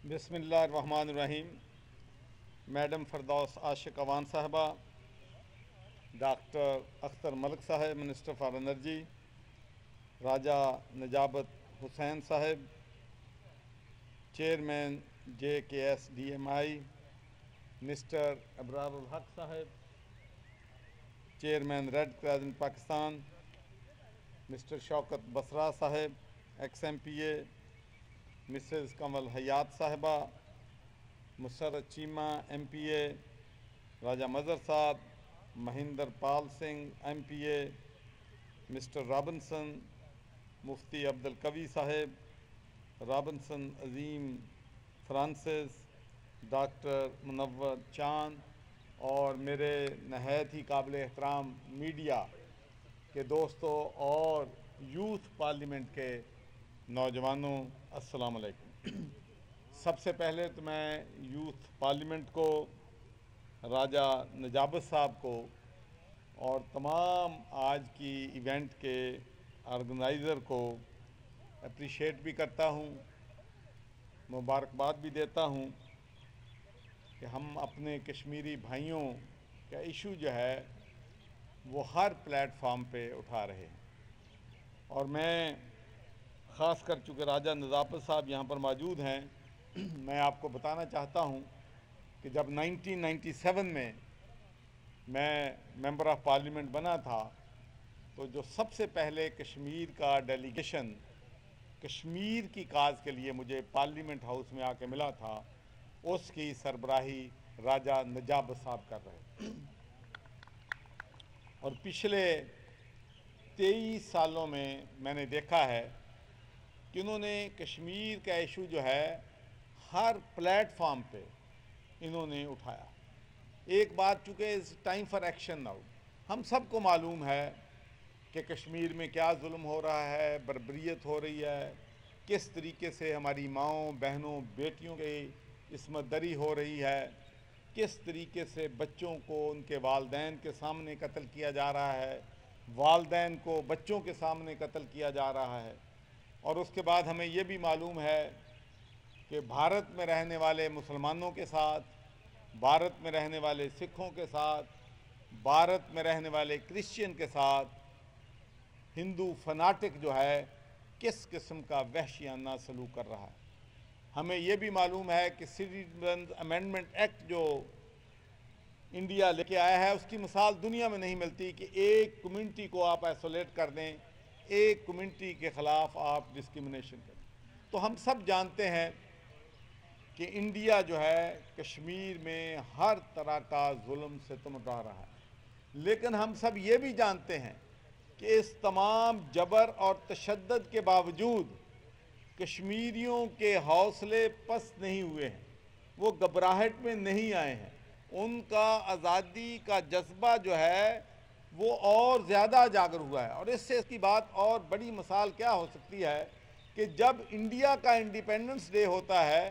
बिस्मिल्लाहिर्रहमानिर्रहीम। मैडम फ़रदौस आशिक अवान साहबा, doctor Akhtar Malik sahab minister for energy, Raja Najabat Hussain sahab chairman JKSDMI, mister Abrarul Haq sahab chairman Red Crescent Pakistan, mister Shaukat Basra sahab XMPA, Mrs कमल हयात साहबा, Musarrat Cheema MPA, राजा मज़र साहब, Mahendra Pal Singh MPA, mister Robinson, मुफ्ती अब्दुल कवी साहब, रॉबिन्सन अजीम Francis, doctor Munawwar चांद और मेरे नहायत ही काबिल एहतराम मीडिया के दोस्तों और यूथ पार्लियामेंट के नौजवानों, अस्सलाम वालेकुम। सबसे पहले तो मैं यूथ पार्लियामेंट को, राजा नजाबत साहब को और तमाम आज की इवेंट के ऑर्गेनाइज़र को अप्रिशिएट भी करता हूँ, मुबारकबाद भी देता हूँ कि हम अपने कश्मीरी भाइयों का इशू जो है वो हर प्लेटफॉर्म पे उठा रहे हैं। और मैं ख़ास कर चूँकि राजा नजाबत साहब यहाँ पर मौजूद हैं, मैं आपको बताना चाहता हूँ कि जब 1997 में मैं मेंबर ऑफ़ पार्लियामेंट बना था तो जो सबसे पहले कश्मीर का डेलीगेशन कश्मीर की काज के लिए मुझे पार्लियामेंट हाउस में आके मिला था, उसकी सरबराही राजा नजाबत साहब कर रहे। और पिछले 23 सालों में मैंने देखा है कि उन्होंने कश्मीर का इशू जो है हर प्लेटफॉर्म पे इन्होंने उठाया। एक बात, चूँकि is time for action now, हम सबको मालूम है कि कश्मीर में क्या जुल्म हो रहा है, बर्बरियत हो रही है, किस तरीके से हमारी माओं बहनों बेटियों की इस्मत दरी हो रही है, किस तरीके से बच्चों को उनके वालदैन के सामने कत्ल किया जा रहा है, वालदैन को बच्चों के सामने कत्ल किया जा रहा है। और उसके बाद हमें ये भी मालूम है कि भारत में रहने वाले मुसलमानों के साथ, भारत में रहने वाले सिखों के साथ, भारत में रहने वाले क्रिश्चियन के साथ हिंदू फनाटिक जो है किस किस्म का वहशियाना सलूक कर रहा है। हमें यह भी मालूम है कि सिटीजन अमेंडमेंट एक्ट जो इंडिया लेके आया है उसकी मिसाल दुनिया में नहीं मिलती कि एक कम्युनिटी को आप आइसोलेट कर दें, एक कम्युनिटी के ख़िलाफ़ आप डिस्क्रिमिनेशन करें। तो हम सब जानते हैं कि इंडिया जो है कश्मीर में हर तरह का जुल्म सितम उठा रहा है, लेकिन हम सब ये भी जानते हैं कि इस तमाम जबर और तशद्दुद के बावजूद कश्मीरियों के हौसले पस्त नहीं हुए हैं, वो घबराहट में नहीं आए हैं। उनका आज़ादी का जज्बा जो है वो और ज़्यादा जागर हुआ है। और इससे इसकी बात और बड़ी मिसाल क्या हो सकती है कि जब इंडिया का इंडिपेंडेंस डे होता है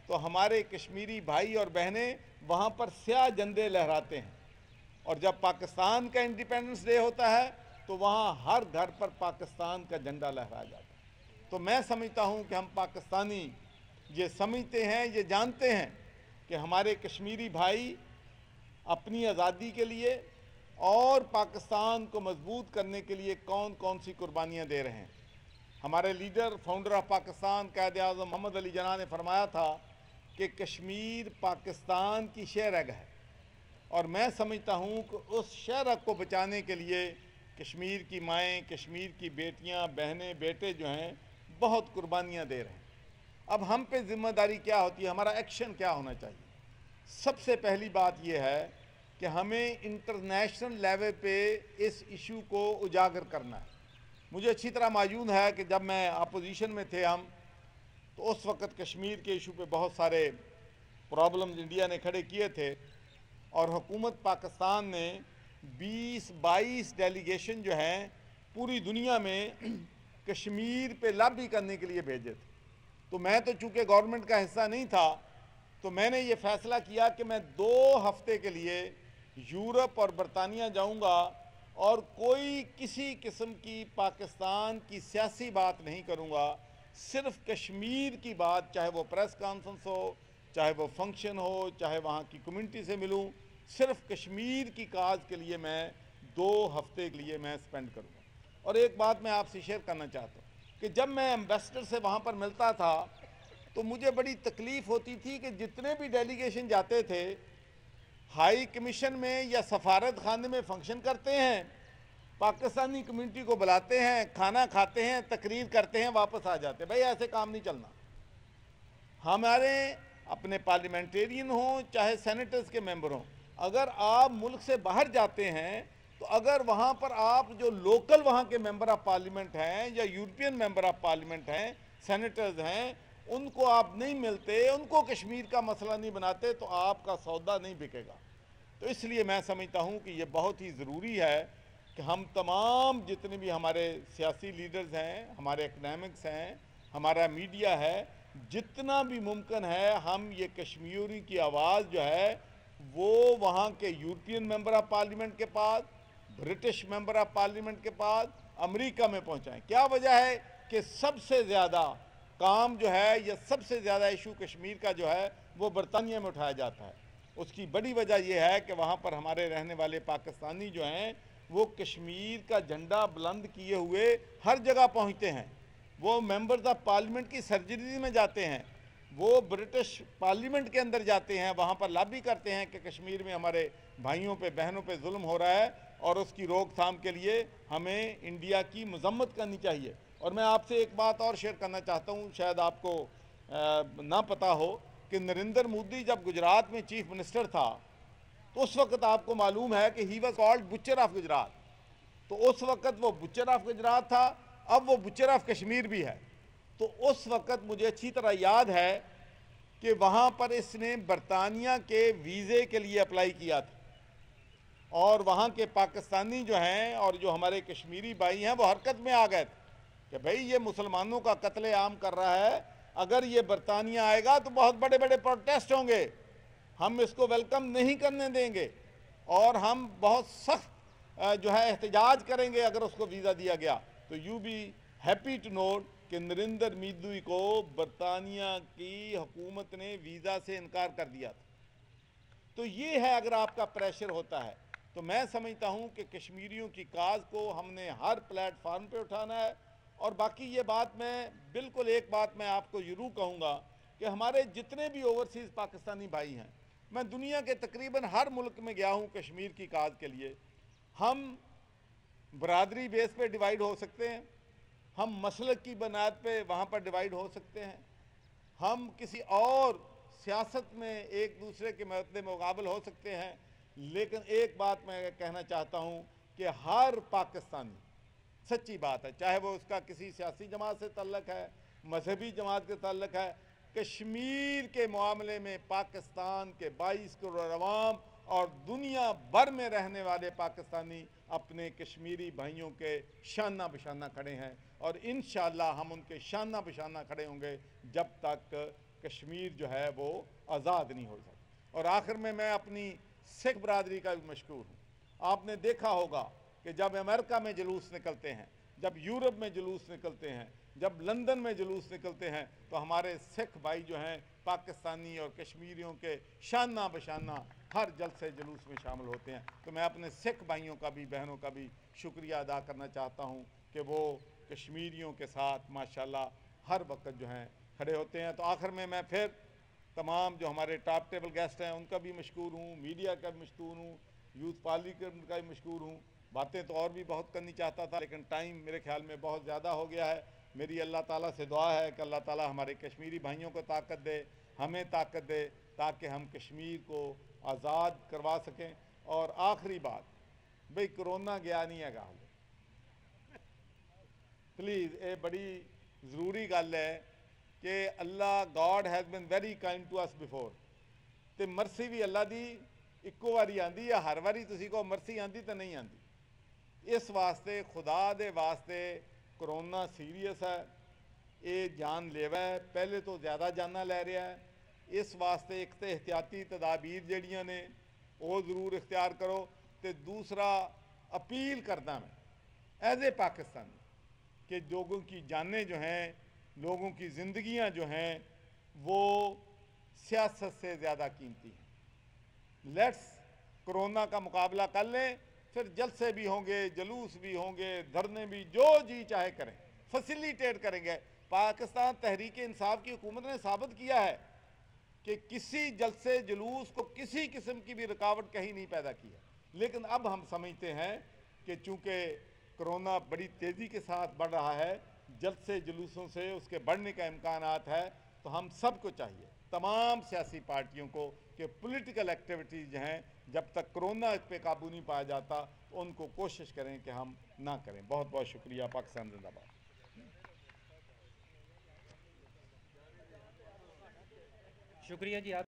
तो हमारे कश्मीरी भाई और बहनें वहाँ पर स्याह झंडे लहराते हैं, और जब पाकिस्तान का इंडिपेंडेंस डे होता है तो वहाँ हर घर पर पाकिस्तान का झंडा लहराया जाता है। तो मैं समझता हूँ कि हम पाकिस्तानी ये समझते हैं, ये जानते हैं कि हमारे कश्मीरी भाई अपनी आज़ादी के लिए और पाकिस्तान को मजबूत करने के लिए कौन कौन सी कुर्बानियाँ दे रहे हैं। हमारे लीडर फाउंडर ऑफ पाकिस्तान कायद आज़म मोहम्मद अली जिन्ना ने फरमाया था कि कश्मीर पाकिस्तान की शहरग है, और मैं समझता हूँ कि उस शहरग को बचाने के लिए कश्मीर की माएँ, कश्मीर की बेटियाँ, बहनें, बेटे जो हैं बहुत कुर्बानियाँ दे रहे हैं। अब हम पे ज़िम्मेदारी क्या होती है, हमारा एक्शन क्या होना चाहिए। सबसे पहली बात यह है कि हमें इंटरनेशनल लेवल पे इस इशू को उजागर करना है। मुझे अच्छी तरह मालूम है कि जब मैं अपोजिशन में थे हम, तो उस वक़्त कश्मीर के इशू पे बहुत सारे प्रॉब्लम्स इंडिया ने खड़े किए थे, और हुकूमत पाकिस्तान ने 20-22 डेलीगेशन जो हैं पूरी दुनिया में कश्मीर पे लॉबी करने के लिए भेजे थे। तो मैं तो चूँकि गवर्नमेंट का हिस्सा नहीं था, तो मैंने ये फ़ैसला किया कि मैं 2 हफ्ते के लिए यूरोप और बरतानिया जाऊँगा और कोई किसी किस्म की पाकिस्तान की सियासी बात नहीं करूँगा, सिर्फ कश्मीर की बात, चाहे वो प्रेस कॉन्फ्रेंस हो, चाहे वो फंक्शन हो, चाहे वहाँ की कम्युनिटी से मिलूँ, सिर्फ कश्मीर की काज के लिए मैं 2 हफ्ते के लिए मैं स्पेंड करूँगा। और एक बात मैं आपसे शेयर करना चाहता हूँ कि जब मैं एम्बेसडर से वहाँ पर मिलता था तो मुझे बड़ी तकलीफ़ होती थी कि जितने भी डेलीगेशन जाते थे, हाई कमीशन में या सफारत खाने में फंक्शन करते हैं, पाकिस्तानी कम्युनिटी को बुलाते हैं, खाना खाते हैं, तकरीर करते हैं, वापस आ जाते हैं। भाई ऐसे काम नहीं चलना। हमारे अपने पार्लियामेंटेरियन हों चाहे सेनेटर्स के मेंबर हों, अगर आप मुल्क से बाहर जाते हैं तो अगर वहाँ पर आप जो लोकल वहाँ के मेंबर ऑफ पार्लियामेंट हैं या यूरोपियन मेंबर ऑफ पार्लियामेंट हैं, सेनेटर्स हैं, उनको आप नहीं मिलते, उनको कश्मीर का मसला नहीं बनाते, तो आपका सौदा नहीं बिकेगा। तो इसलिए मैं समझता हूँ कि ये बहुत ही ज़रूरी है कि हम तमाम जितने भी हमारे सियासी लीडर्स हैं, हमारे एकेडमिक्स हैं, हमारा मीडिया है, जितना भी मुमकिन है हम ये कश्मीरी की आवाज़ जो है वो वहाँ के यूरोपियन मेंबर ऑफ पार्लियामेंट के पास, ब्रिटिश मेंबर ऑफ पार्लियामेंट के पास, अमेरिका में पहुँचाएँ। क्या वजह है कि सबसे ज़्यादा काम जो है या सबसे ज़्यादा इशू कश्मीर का जो है वो बरतानिया में उठाया जाता है। उसकी बड़ी वजह यह है कि वहाँ पर हमारे रहने वाले पाकिस्तानी जो हैं वो कश्मीर का झंडा बुलंद किए हुए हर जगह पहुँचते हैं। वो मेंबर्स ऑफ पार्लियामेंट की सर्जरी में जाते हैं, वो ब्रिटिश पार्लियामेंट के अंदर जाते हैं, वहाँ पर लॉबी करते हैं कि कश्मीर में हमारे भाइयों पे बहनों पे जुल्म हो रहा है और उसकी रोकथाम के लिए हमें इंडिया की मजम्मत करनी चाहिए। और मैं आपसे एक बात और शेयर करना चाहता हूँ, शायद आपको ना पता हो कि नरेंद्र मोदी जब गुजरात में चीफ मिनिस्टर था तो उस वक्त आपको मालूम है कि he was called butcher of Gujarat. तो उस वक्त वो बुचर ऑफ गुजरात था, अब वो बुचर ऑफ कश्मीर भी है। तो उस वक्त मुझे अच्छी तरह याद है कि वहाँ पर इसने बरतानिया के वीज़े के लिए अप्लाई किया था और वहाँ के पाकिस्तानी जो हैं और जो हमारे कश्मीरी भाई हैं वो हरकत में आ गए थे कि भाई ये मुसलमानों का कत्लेआम कर रहा है, अगर ये बरतानिया आएगा तो बहुत बड़े बड़े प्रोटेस्ट होंगे, हम इसको वेलकम नहीं करने देंगे और हम बहुत सख्त जो है एहतजाज करेंगे अगर उसको वीज़ा दिया गया। तो you be happy to note कि नरेंद्र मोदी को बरतानिया की हुकूमत ने वीज़ा से इनकार कर दिया था। तो ये है, अगर आपका प्रेशर होता है तो मैं समझता हूँ कि कश्मीरियों की काज को हमने हर प्लेटफार्म पे उठाना है। और बाकी ये बात मैं बिल्कुल, एक बात मैं आपको ज़रूर कहूँगा कि हमारे जितने भी ओवरसीज़ पाकिस्तानी भाई हैं, मैं दुनिया के तकरीबन हर मुल्क में गया हूँ कश्मीर की काज के लिए। हम बरादरी बेस पे डिवाइड हो सकते हैं, हम मसलक की बुनियाद पे वहाँ पर डिवाइड हो सकते हैं, हम किसी और सियासत में एक दूसरे के मद्दे मुकाबल हो सकते हैं, लेकिन एक बात मैं कहना चाहता हूँ कि हर पाकिस्तानी, सच्ची बात है, चाहे वो उसका किसी सियासी जमात से ताल्लुक़ है, मजहबी जमात के ताल्लुक़ है, कश्मीर के मामले में पाकिस्तान के 22 करोड़ अवाम और दुनिया भर में रहने वाले पाकिस्तानी अपने कश्मीरी भाइयों के शाना बशाना खड़े हैं और इंशाअल्लाह हम उनके शाना बशाना खड़े होंगे जब तक कश्मीर जो है वो आज़ाद नहीं हो सकता। और आखिर में मैं अपनी सिख बरादरी का भी मशकूर हूँ। आपने देखा होगा कि जब अमेरिका में जुलूस निकलते हैं, जब यूरोप में जुलूस निकलते हैं, जब लंदन में जुलूस निकलते हैं, तो हमारे सिख भाई जो हैं पाकिस्तानी और कश्मीरियों के शाना बशाना हर जलसे जुलूस में शामिल होते हैं। तो मैं अपने सिख भाइयों का भी, बहनों का भी शुक्रिया अदा करना चाहता हूँ कि वो कश्मीरियों के साथ माशाल्लाह हर वक्त जो हैं खड़े होते हैं। तो आखिर में मैं फिर तमाम जो हमारे टॉप टेबल गेस्ट हैं उनका भी मशकूर हूँ, मीडिया का भी मशकूर हूँ, यूथ पार्लियामेंट का भी मशकूर हूँ। बातें तो और भी बहुत करनी चाहता था लेकिन टाइम मेरे ख्याल में बहुत ज़्यादा हो गया है। मेरी अल्लाह ताला से दुआ है कि अल्लाह ताला हमारे कश्मीरी भाइयों को ताकत दे, हमें ताकत दे, ताकि हम कश्मीर को आज़ाद करवा सकें। और आखिरी बात, भाई कोरोना गया नहीं है गल, प्लीज़ ये बड़ी ज़रूरी गल है कि Allah God has been very kind to us before, तो मरसी भी अल्लाह की इक्को बारी आती है, हर बारी तुसी को मरसी आती तो नहीं आती। इस वास्ते खुदा दे वास्ते कोरोना सीरीयस है, ये जानलेवा है, पहले तो ज़्यादा जाना लै रहा है। इस वास्ते एक तो एहतियाती तदाबीर जड़ियाँ ने वो ज़रूर इख्तियार करो, तो दूसरा अपील करदा मैं एज ए पाकिस्तानी कि लोगों की जानें जो हैं लोगों की ज़िंदगियां जो हैं वो सियासत से ज़्यादा कीमती हैं। लेट्स कोरोना का मुकाबला कर लें, फिर जलसे भी होंगे, जुलूस भी होंगे, धरने भी, जो जी चाहे करें, फैसिलिटेट करेंगे। पाकिस्तान तहरीक इंसाफ की हुकूमत ने साबित किया है कि किसी जलसे जुलूस को किसी किस्म की भी रुकावट कहीं नहीं पैदा की है। लेकिन अब हम समझते हैं कि चूँकि कोरोना बड़ी तेज़ी के साथ बढ़ रहा है, जलसे जुलूसों से उसके बढ़ने का इम्कानात है, तो हम सबको चाहिए, तमाम सियासी पार्टियों को, कि पॉलिटिकल एक्टिविटीज़ हैं, जब तक कोरोना पे काबू नहीं पाया जाता तो उनको कोशिश करें कि हम ना करें। बहुत बहुत शुक्रिया। पाकिस्तान जिंदाबाद। शुक्रिया जी। आप